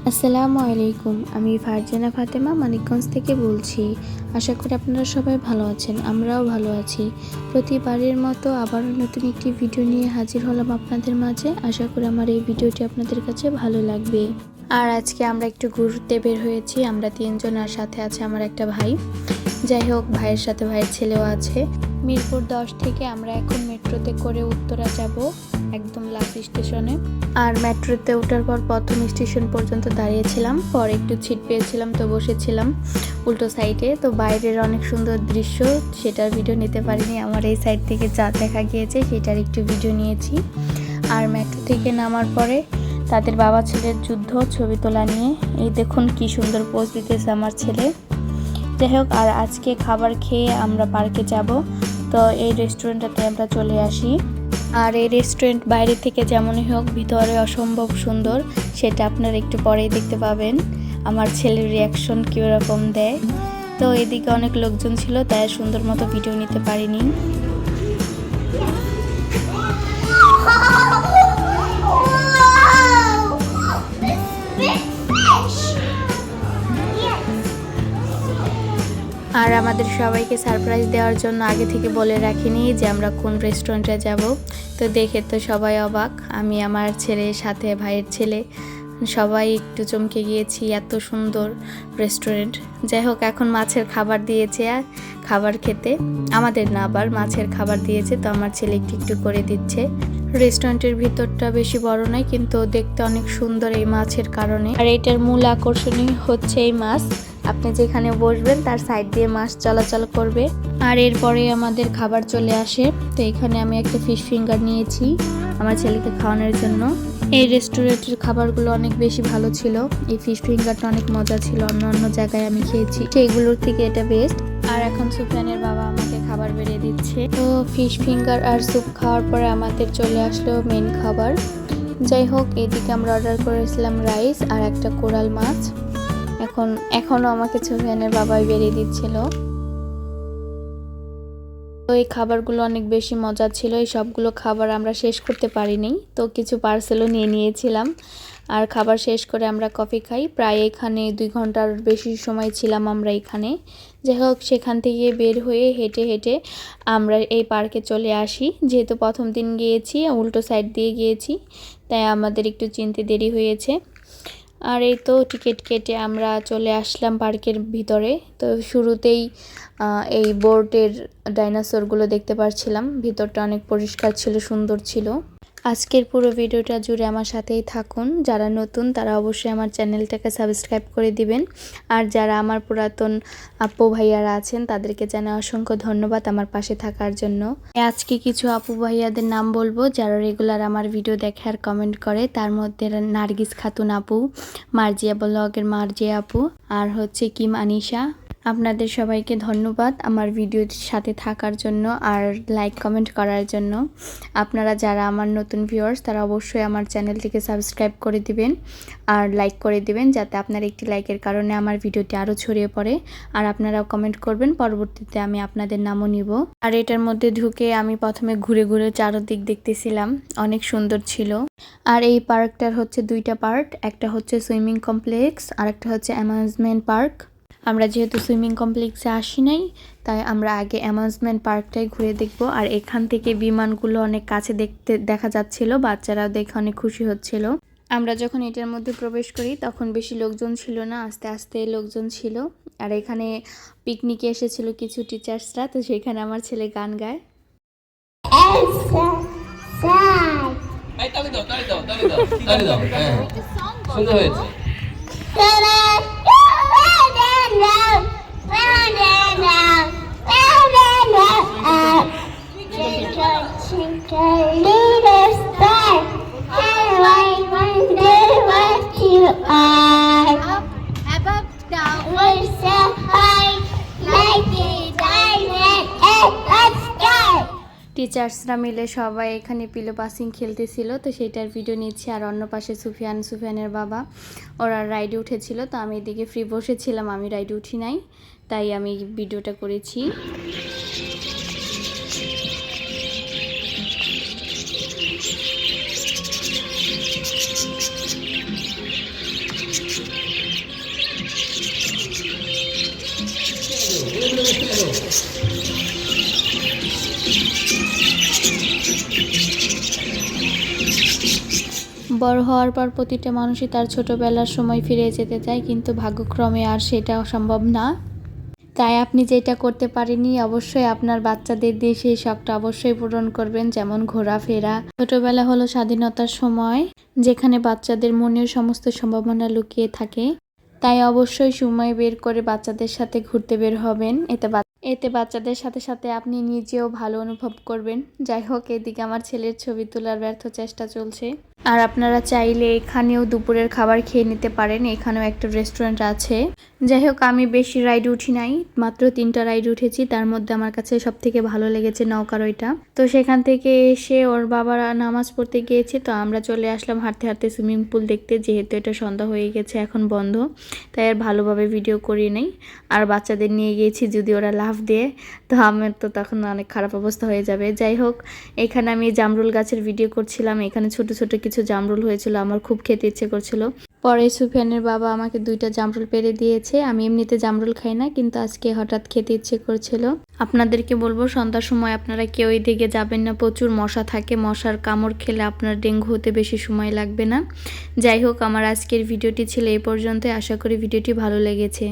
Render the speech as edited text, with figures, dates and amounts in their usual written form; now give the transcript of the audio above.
আসসালামু আলাইকুম। আমি ফারজানা ফাতেমা মানিকগঞ্জ থেকে বলছি। আশা করি আপনারা সবাই ভালো আছেন, আমরাও ভালো আছি। প্রতিবারের মতো আবারও নতুন একটি ভিডিও নিয়ে হাজির হলাম আপনাদের মাঝে। আশা করি আমার এই ভিডিওটি আপনাদের কাছে ভালো লাগবে। আর আজকে আমরা একটু ঘুরতে বের হয়েছি, আমরা তিনজন, আর সাথে আছে আমার একটা ভাই। যাই হোক, ভাইয়ের সাথে ভাইয়ের ছেলেও আছে। মিরপুর 10 থেকে আমরা এখন মেট্রোতে করে উত্তরা যাব, একদম লাস্ট স্টেশনে। আর মেট্রোতে ওঠার পর প্রথম স্টেশন পর্যন্ত দাঁড়িয়েছিলাম, পর একটু সিট পেয়েছিলাম তো বসেছিলাম উল্টো সাইডে। তো বাইরের অনেক সুন্দর দৃশ্য, সেটার ভিডিও নিতে পারিনি। আমার এই সাইড থেকে যা দেখা গিয়েছে সেটার একটু ভিডিও নিয়েছি। আর মেট্রো থেকে নামার পরে তাদের বাবা ছেলের যুদ্ধ ছবি তোলা নিয়ে, এই দেখুন কি সুন্দর পোজ দিতেছে আমার ছেলে। যাই হোক, আর আজকে খাবার খেয়ে আমরা পার্কে যাব। তো এই রেস্টুরেন্টটাতে আমরা চলে আসি। আর এই রেস্টুরেন্ট বাইরে থেকে যেমনই হোক, ভিতরে অসম্ভব সুন্দর, সেটা আপনারা একটু পরেই দেখতে পাবেন। আমার ছেলের রিয়াকশন কীরকম দেয়। তো এদিকে অনেক লোকজন ছিল, তাই সুন্দর মতো ভিডিও নিতে পারিনি। আর আমাদের সবাইকে সারপ্রাইজ দেওয়ার জন্য আগে থেকে বলে রাখিনি যে আমরা কোন রেস্টুরেন্টে যাব। তো দেখে তো সবাই অবাক, আমি, আমার ছেলের সাথে ভাইয়ের ছেলে, সবাই একটু চমকে গিয়েছি, এত সুন্দর রেস্টুরেন্ট। যাই হোক, এখন মাছের খাবার দিয়েছে, খাবার খেতে আমাদের না, আবার মাছের খাবার দিয়েছে। তো আমার ছেলে একটু একটু করে দিচ্ছে। রেস্টুরেন্টের ভিতরটা বেশি বড় নয়, কিন্তু দেখতে অনেক সুন্দর এই মাছের কারণে। আর এটার মূল আকর্ষণই হচ্ছে এই মাছ। আপনি যেখানে বসবেন তার সাইড দিয়ে মাছ চলাচল করবে। আর এরপরে আমাদের খাবার চলে আসে। তো এখানে আমি একটা ফিশ ফিঙ্গার নিয়েছি আমার ছেলেকে খাওয়ানোর জন্য। এই রেস্টুরেন্টের খাবারগুলো অনেক বেশি ভালো ছিল। এই ফিশ ফিঙ্গারটা অনেক মজা ছিল, অন্য অন্য জায়গায় আমি খেয়েছি, সেইগুলোর থেকে এটা বেস্ট। আর এখন সুফিয়ানের বাবা আমাকে খাবার বেড়ে দিচ্ছে। তো ফিশ ফিঙ্গার আর স্যুপ খাওয়ার পরে আমাদের চলে আসলো মেন খাবার। যাই হোক, এদিকে আমরা অর্ডার করেছিলাম রাইস আর একটা কোরাল মাছ। এখনও আমাকে সুফিয়ানের বাবাই বেরিয়ে দিচ্ছিল। তো এই খাবারগুলো অনেক বেশি মজা ছিল। এই সবগুলো খাবার আমরা শেষ করতে পারিনি, তো কিছু পার্সেলও নিয়ে নিয়েছিলাম। আর খাবার শেষ করে আমরা কফি খাই। প্রায় এখানে 2 ঘন্টার বেশি সময় ছিলাম আমরা এখানে। যাই হোক, সেখান থেকে বের হয়ে হেঁটে হেঁটে আমরা এই পার্কে চলে আসি। যেহেতু প্রথম দিন গিয়েছি, উল্টো সাইড দিয়ে গিয়েছি, তাই আমাদের একটু চিনতে দেরি হয়েছে। আর এই তো টিকিট কেটে আমরা চলে আসলাম পার্কের ভিতরে। তো শুরুতেই এই বোর্ডের ডাইনোসরগুলো দেখতে পাচ্ছিলাম। ভিতরটা অনেক পরিষ্কার ছিল, সুন্দর ছিল। আজকের পুরো ভিডিওটা জুড়ে আমার সাথেই থাকুন। যারা নতুন তারা অবশ্যই আমার চ্যানেলটাকে সাবস্ক্রাইব করে দিবেন। আর যারা আমার পুরাতন আপু ভাইয়ারা আছেন তাদেরকে জানাই অসংখ্য ধন্যবাদ আমার পাশে থাকার জন্য। আজকে কিছু আপু ভাইয়াদের নাম বলবো যারা রেগুলার আমার ভিডিও দেখে আর কমেন্ট করে। তার মধ্যে নার্গিস খাতুন আপু, মার্জিয়া ব্লগের মার্জিয়া আপু, আর হচ্ছে কিম আনিশা। আপনাদের সবাইকে ধন্যবাদ আমার ভিডিওর সাথে থাকার জন্য আর লাইক কমেন্ট করার জন্য। আপনারা যারা আমার নতুন ভিউয়ার্স তারা অবশ্যই আমার চ্যানেলটিকে সাবস্ক্রাইব করে দিবেন আর লাইক করে দিবেন, যাতে আপনার একটি লাইকের কারণে আমার ভিডিওটি আরও ছড়িয়ে পড়ে। আর আপনারাও কমেন্ট করবেন, পরবর্তীতে আমি আপনাদের নামও নিব। আর এটার মধ্যে ঢুকে আমি প্রথমে ঘুরে ঘুরে চারদিক দেখতেছিলাম, অনেক সুন্দর ছিল। আর এই পার্কটার হচ্ছে 2টা পার্ট, একটা হচ্ছে সুইমিং কমপ্লেক্স আর একটা হচ্ছে অ্যামিউজমেন্ট পার্ক। আমরা যেহেতু সুইমিং কমপ্লেক্সে আসি নাই, তাই আমরা আগে অ্যামিউজমেন্ট পার্কটাই ঘুরে দেখব। আর এখান থেকে বিমানগুলো অনেক কাছে দেখা যাচ্ছিল, বাচ্চারাও দেখে অনেক খুশি হচ্ছিল। আমরা যখন এটার মধ্যে প্রবেশ করি তখন বেশি লোকজন ছিল না, আস্তে আস্তে লোকজন ছিল। আর এখানে পিকনিকে এসেছিল কিছু টিচার্সরা, তো সেখানে আমার ছেলে গান গায়। সুন্দর হয়েছে। টিচার্সরা মিলে সবাই এখানে পিলো পাসিং খেলতেছিল, তো সেটার ভিডিও নিচ্ছি। আর অন্য পাশে সুফিয়ানের বাবা, ওরা রাইডে উঠেছিল। তো আমি এদিকে ফ্রি বসেছিলাম, আমি রাইডে উঠি নাই, তাই আমি ভিডিওটা করেছি। বড় হওয়ার পর প্রতিটা মানুষই তার ছোটবেলার সময় ফিরে যেতে চায়, কিন্তু ভাগ্যক্রমে আর সেটা সম্ভব না। তাই আপনি যেটা করতে পারেননি অবশ্যই আপনার বাচ্চাদের দিয়ে সেই শখটা অবশ্যই পূরণ করবেন, যেমন ঘোরাফেরা। ছোটবেলা হলো স্বাধীনতার সময়, যেখানে বাচ্চাদের মনের সমস্ত সম্ভাবনা লুকিয়ে থাকে। তাই অবশ্যই সময় বের করে বাচ্চাদের সাথে ঘুরতে বের হবেন। এতে বাচ্চাদের সাথে সাথে আপনি নিজেও ভালো অনুভব করবেন। যাই হোক, এদিকে আমার ছেলের ছবি তোলার ব্যর্থ চেষ্টা চলছে। আর আপনারা চাইলে এখানেও দুপুরের খাবার খেয়ে নিতে পারেন, এখানেও একটা রেস্টুরেন্ট আছে। যাই হোক, আমি বেশি রাইড উঠি নাই, মাত্র 3টা রাইড উঠেছি। তার মধ্যে আমার কাছে সব থেকে ভালো লেগেছে নৌকার ওইটা। তো সেখান থেকে এসে ওর বাবারা নামাজ পড়তে গিয়েছে, তো আমরা চলে আসলাম হাঁটতে হাঁটতে সুইমিং পুল দেখতে। যেহেতু এটা সন্ধ্যা হয়ে গেছে, এখন বন্ধ, তাই আর ভালোভাবে ভিডিও করি নেই। আর বাচ্চাদের নিয়ে গিয়েছি, যদি ওরা লাফ দিয়ে তো আমার তো তখন অনেক খারাপ অবস্থা হয়ে যাবে। যাই হোক, এখানে আমি জামরুল গাছের ভিডিও করছিলাম। এখানে ছোট ছোট কিছু জামরুল হয়েছিল, আমার খুব খেতে ইচ্ছে করছিল। পরে সুফিয়ানের বাবা আমাকে 2টা জামরুল পেড়ে দিয়েছে। আমি এমনিতে জামরুল খাই না, কিন্তু আজকে হঠাৎ খেতে ইচ্ছে করছিল। আপনাদেরকে বলবো, সন্ধ্যার সময় আপনারা কেউ এই দিকে যাবেন না, প্রচুর মশা থাকে। মশার কামড় খেলে আপনার ডেঙ্গু হতে বেশি সময় লাগবে না। যাই হোক, আমার আজকের ভিডিওটি ছিল এই পর্যন্ত। আশা করি ভিডিওটি ভালো লেগেছে।